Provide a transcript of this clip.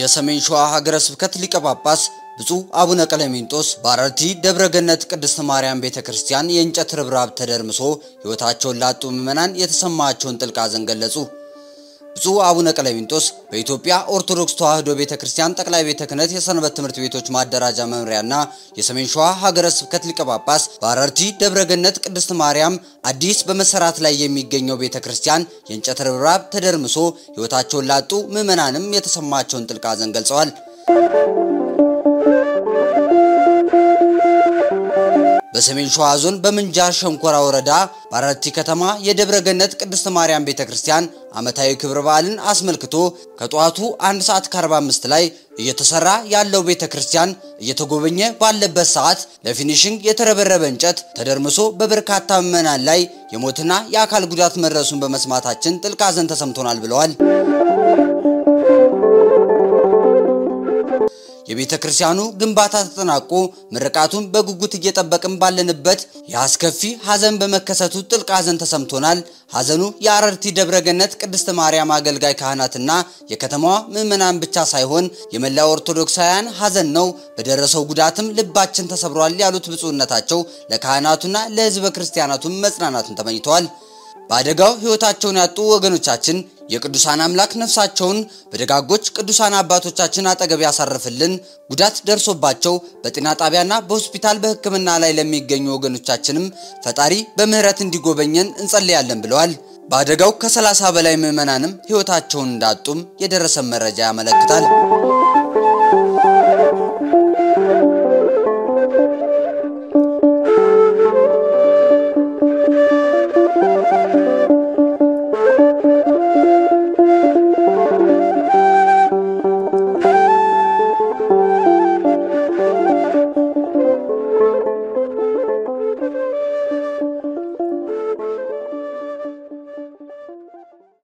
የሰሜን ሸዋ ሀገረ ስብከት ሊቀ ጳጳስ ብፁዕ አቡነ ቀለሚንጦስ በአረርቲ ደብረገነት ቅድስት ማርያም ቤተክርስቲያን የእንጨት ርብራብ ተደርምሶ ሕይወታቸውን ላጡ ምዕመናን የተሰማቸውን ጥልቅ ሐዘን ገለጹ። ብፁዕ አቡነ ቀለሚንጦስ በኢትዮጵያ ኦርቶዶክስ ተዋሕዶ ቤተክርስቲያን ጠቅላይ ቤተ ክህነት የሰንበት ትምህርት ቤቶች ማደራጃ መምሪያና የሰሜን ሸዋ ሀገረ ስብከት ሊቀ ጳጳስ በአረርቲ ደብረገነት ቅድስት ማርያም አዲስ በመሰራት ላይ የሚገኘው ቤተክርስቲያን የእንጨት ርብራብ ተደርምሶ ሕይወታቸውን ላጡ ምዕመናንም የተሰማቸውን ጥልቅ ሐዘን ገልጸዋል። በሰሜን ሸዋ ዞን በምንጃር ሸንኮራ ወረዳ በአረርቲ ከተማ የደብረገነት ቅድስት ማርያም ቤተክርስቲያን ዓመታዊ ክብረ በዓልን አስመልክቶ ከጧቱ 1:45 ላይ እየተሰራ ያለው ቤተክርስቲያን እየተጎበኘ ባለበት ሰዓት ለፊኒሺንግ የተረበረበ እንጨት ተደርምሶ በበርካታ ምዕመናን ላይ የሞትና የአካል ጉዳት መድረሱን በመስማታችን ጥልቅ ሐዘን ተሰምቶናል ብለዋል። የቤተክርስቲያኑ ግንባታ ተጠናቆ ምርቃቱን በጉጉት እየጠበቅን ባለንበት ያስከፊ ሐዘን በመከሰቱ ጥልቅ ሐዘን ተሰምቶናል። ሐዘኑ የአረርቲ ደብረገነት ቅድስት ማርያም አገልጋይ ካህናትና የከተማዋ ምዕመናን ብቻ ሳይሆን የመላው ኦርቶዶክሳውያን ሐዘን ነው። በደረሰው ጉዳትም ልባችን ተሰብሯል ያሉት ብፁዕነታቸው ለካህናቱና ለሕዝበ ክርስቲያናቱም መጽናናትን ተመኝተዋል። በአደጋው ሕይወታቸውን ያጡ ወገኖቻችን የቅዱሳን አምላክ ነፍሳቸውን በደጋጎች ቅዱሳን አባቶቻችን አጠገብ ያሳርፍልን። ጉዳት ደርሶባቸው በጤና ጣቢያና በሆስፒታል በሕክምና ላይ ለሚገኙ ወገኖቻችንም ፈጣሪ በምህረት እንዲጎበኘን እንጸልያለን ብለዋል። በአደጋው ከ30 በላይ ምዕመናንም ሕይወታቸውን እንዳጡም የደረሰ መረጃ ያመለክታል።